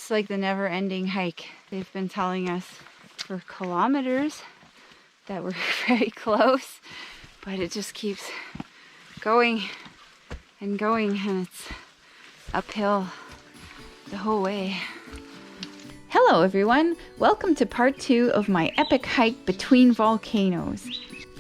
It's like the never-ending hike. They've been telling us for kilometers that we're very close, but it just keeps going and going, and it's uphill the whole way. Hello everyone, welcome to part 2 of my epic hike between volcanoes.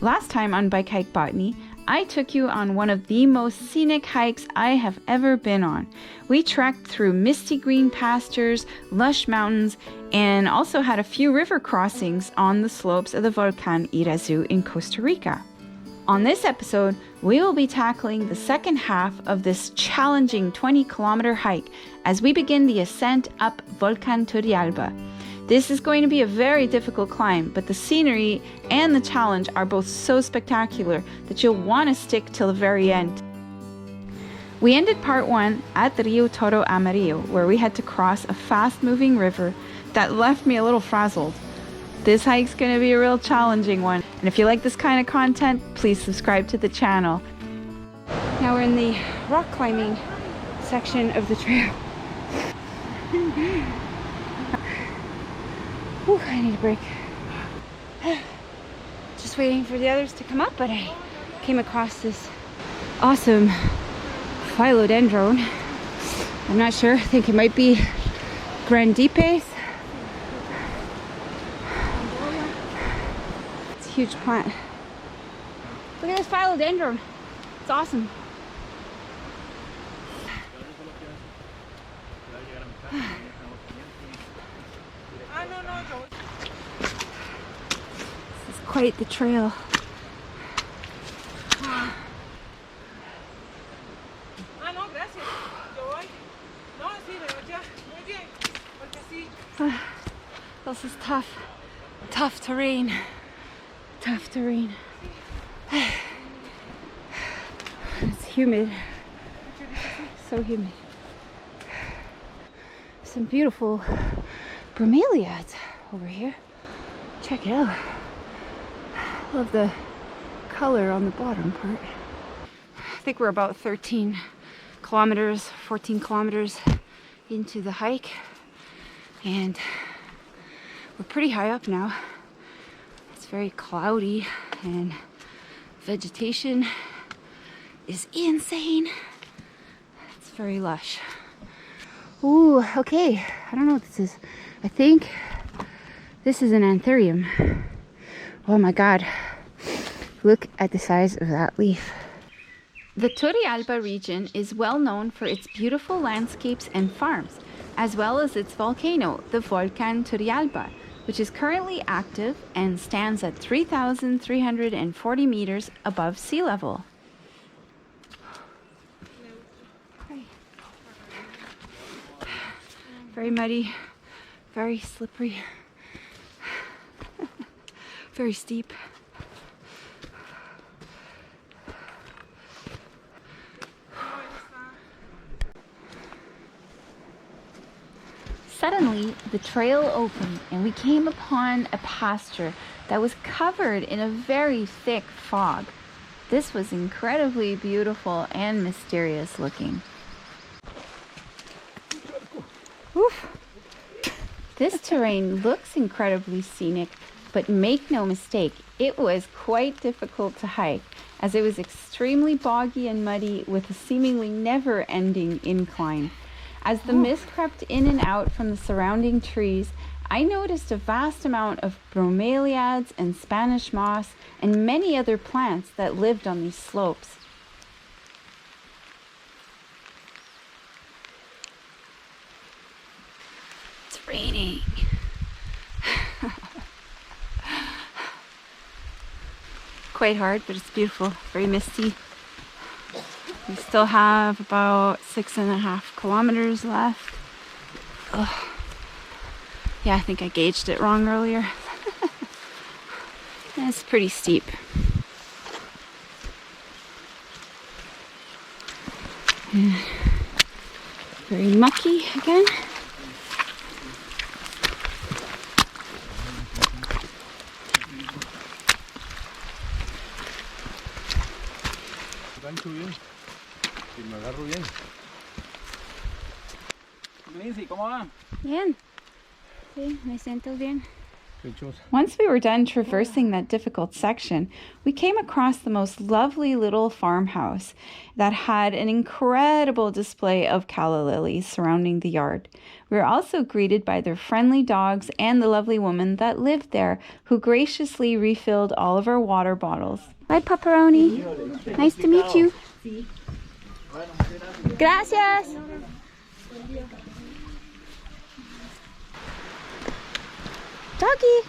Last time on Bike Hike Botany, I took you on one of the most scenic hikes I have ever been on. We trekked through misty green pastures, lush mountains, and also had a few river crossings on the slopes of the Volcán Irazu in Costa Rica. On this episode, we will be tackling the second half of this challenging 20-kilometer hike as we begin the ascent up Volcán Turrialba. This is going to be a very difficult climb, but the scenery and the challenge are both so spectacular that you'll want to stick till the very end. We ended part 1 at the Rio Toro Amarillo, where we had to cross a fast-moving river that left me a little frazzled. This hike's going to be a real challenging one, and if you like this kind of content, please subscribe to the channel. Now we're in the rock climbing section of the trail. Whew, I need a break. Just waiting for the others to come up, but I came across this awesome Philodendron. I'm not sure, I think it might be grandipes. It's a huge plant. Look at this Philodendron. It's awesome. This is quite the trail. This is tough. Tough terrain. Tough terrain. It's humid. So humid. Some beautiful Bromeliads over here. Check it out. Love the color on the bottom part. I think we're about 13 kilometers, 14 kilometers into the hike, and we're pretty high up now. It's very cloudy and vegetation is insane. It's very lush. Ooh, okay. I don't know what this is. I think this is an Anthurium. Oh my god. Look at the size of that leaf. The Turrialba region is well known for its beautiful landscapes and farms, as well as its volcano, the Volcán Turrialba, which is currently active and stands at 3,340 meters above sea level. Very muddy, very slippery, very steep. Suddenly, the trail opened and we came upon a pasture that was covered in a very thick fog. This was incredibly beautiful and mysterious looking. Oof. This terrain looks incredibly scenic, but make no mistake, it was quite difficult to hike as it was extremely boggy and muddy with a seemingly never-ending incline. As the mist crept in and out from the surrounding trees, I noticed a vast amount of bromeliads and Spanish moss and many other plants that lived on these slopes. It's raining. Quite hard, but it's beautiful. Very misty. We still have about 6.5 kilometers left. Ugh. Yeah, I think I gauged it wrong earlier. It's pretty steep. And very mucky again. Si me agarro bien. ¿Cómo va? Bien. Sí, me siento bien. Once we were done traversing that difficult section, we came across the most lovely little farmhouse that had an incredible display of calla lilies surrounding the yard. We were also greeted by their friendly dogs and the lovely woman that lived there, who graciously refilled all of our water bottles. Bye, Pepperoni. Nice to meet you. Gracias. Doggy.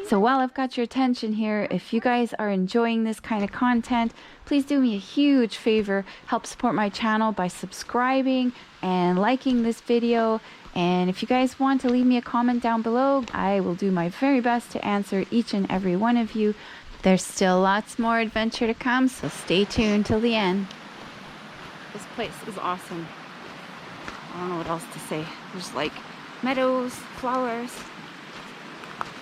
So while I've got your attention here, if you guys are enjoying this kind of content, please do me a huge favor. Help support my channel by subscribing and liking this video. And if you guys want to leave me a comment down below, I will do my very best to answer each and every one of you. There's still lots more adventure to come, so stay tuned till the end. This place is awesome. I don't know what else to say. There's like meadows, flowers,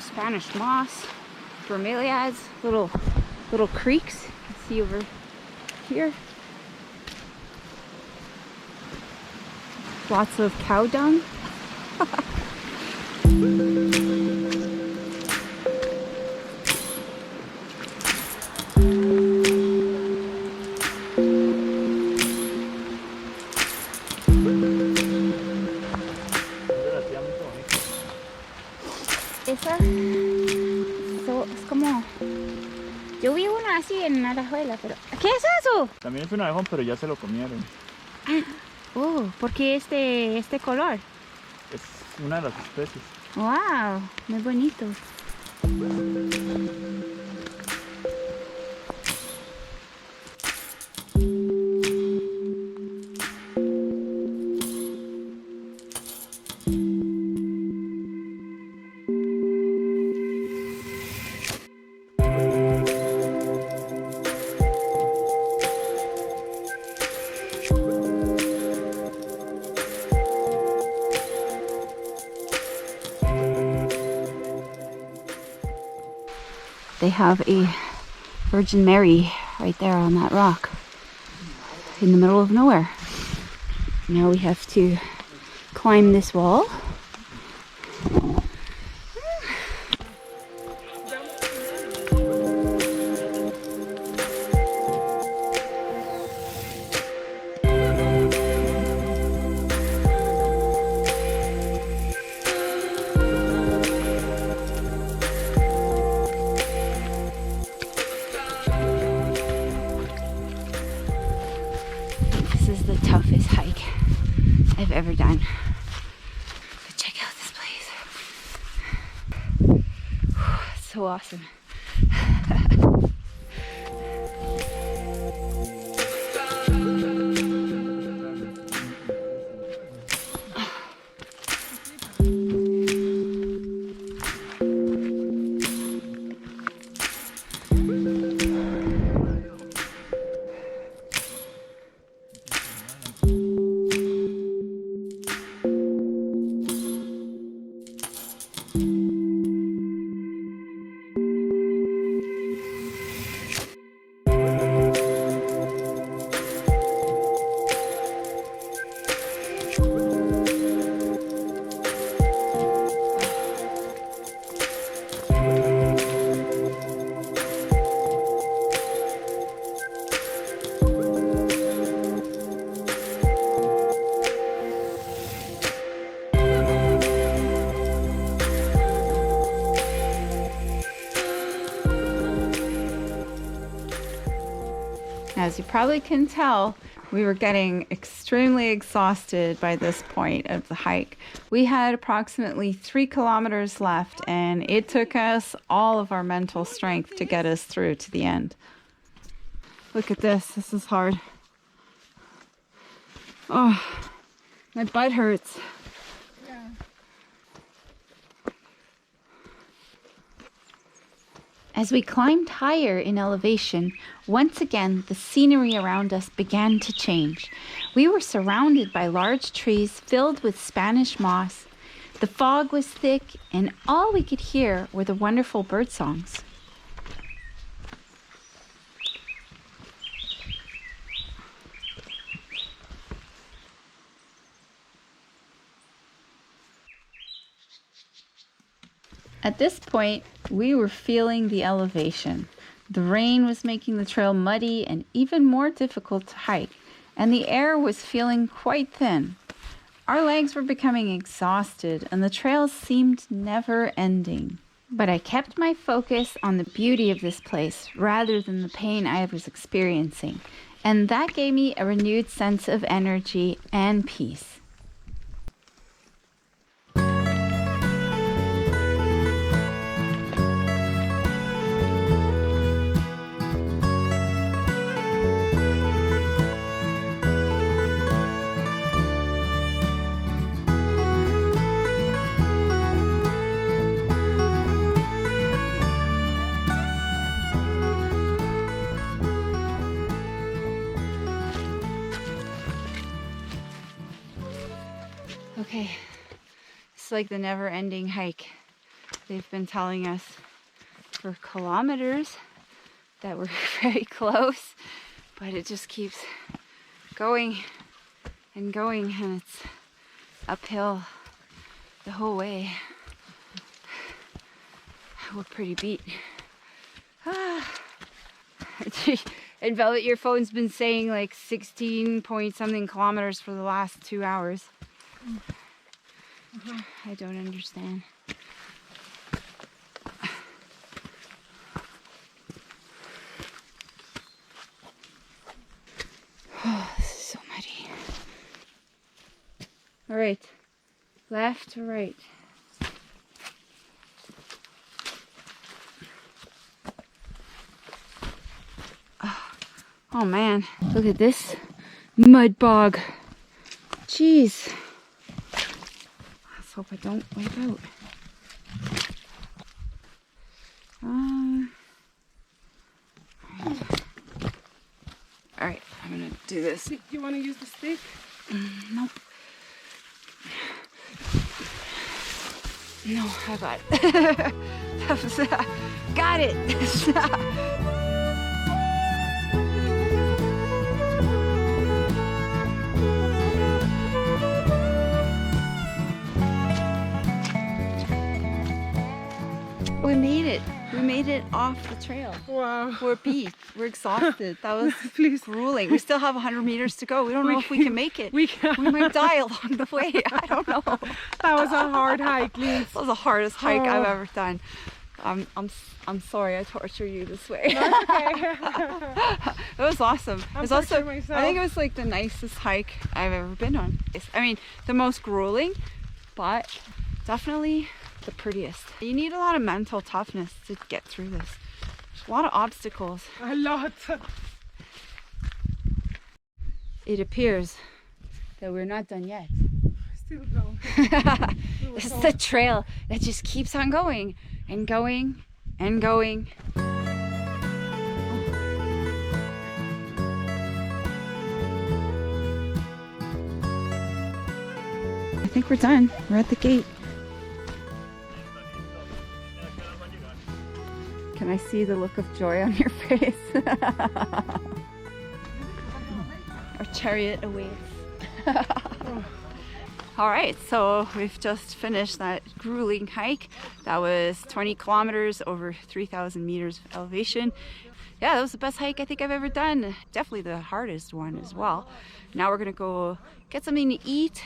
Spanish moss, bromeliads, little creeks. You can see over here. Lots of cow dung. Esa es como... Yo vi una así en Arajuela, pero... ¿Qué es eso? También es un abejón, pero ya se lo comieron. Oh, ¿por qué este color? Es una de las especies. Wow, muy bonito. They have a Virgin Mary right there on that rock in the middle of nowhere. Now we have to climb this wall. Toughest hike I've ever done. But check out this place. It's so awesome. As you probably can tell, we were getting extremely exhausted by this point of the hike. We had approximately 3 kilometers left, and it took us all of our mental strength to get us through to the end. Look at this. This is hard. Oh, my butt hurts. As we climbed higher in elevation, once again the scenery around us began to change. We were surrounded by large trees filled with Spanish moss. The fog was thick, and all we could hear were the wonderful bird songs. At this point, we were feeling the elevation. The rain was making the trail muddy and even more difficult to hike, and the air was feeling quite thin. Our legs were becoming exhausted and the trail seemed never ending. But I kept my focus on the beauty of this place rather than the pain I was experiencing, and that gave me a renewed sense of energy and peace. Okay, it's like the never-ending hike. They've been telling us for kilometers that we're very close, but it just keeps going, and it's uphill the whole way. We're pretty beat. And Velvet, your phone's been saying like 16 point something kilometers for the last 2 hours. I don't understand. Oh, this is so muddy. All right, left to right. Oh man, look at this mud bog. Jeez. Let's hope I don't wipe out. Alright, I'm gonna do this. Do you want to use the stick? Nope. No, I got it. Got it! We made it. We made it off the trail. Wow. We're beat. We're exhausted. That was Please. grueling. We still have 100 meters to go. We don't know if we can make it. We can. We might die along the way. I don't know. That was a hard hike, Liz. That was the hardest hike I've Oh. ever done. I'm sorry I torture you this way. That's okay. It was awesome. It was also, torturing myself. I think it was like the nicest hike I've ever been on. I mean, the most grueling, but definitely the prettiest. You need a lot of mental toughness to get through this. There's a lot of obstacles. A lot. It appears that we're not done yet. Still going. This is the trail that just keeps on going and going and going. I think we're done. We're at the gate. Can I see the look of joy on your face? Our chariot awaits. All right, so we've just finished that grueling hike. That was 20 kilometers over 3,000 meters of elevation. Yeah, that was the best hike I think I've ever done. Definitely the hardest one as well. Now we're gonna go get something to eat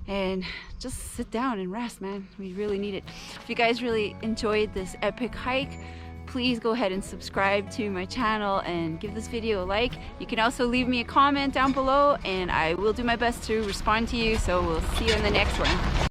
and just sit down and rest, man. We really need it. If you guys really enjoyed this epic hike, please go ahead and subscribe to my channel and give this video a like. You can also leave me a comment down below and I will do my best to respond to you. So we'll see you in the next one.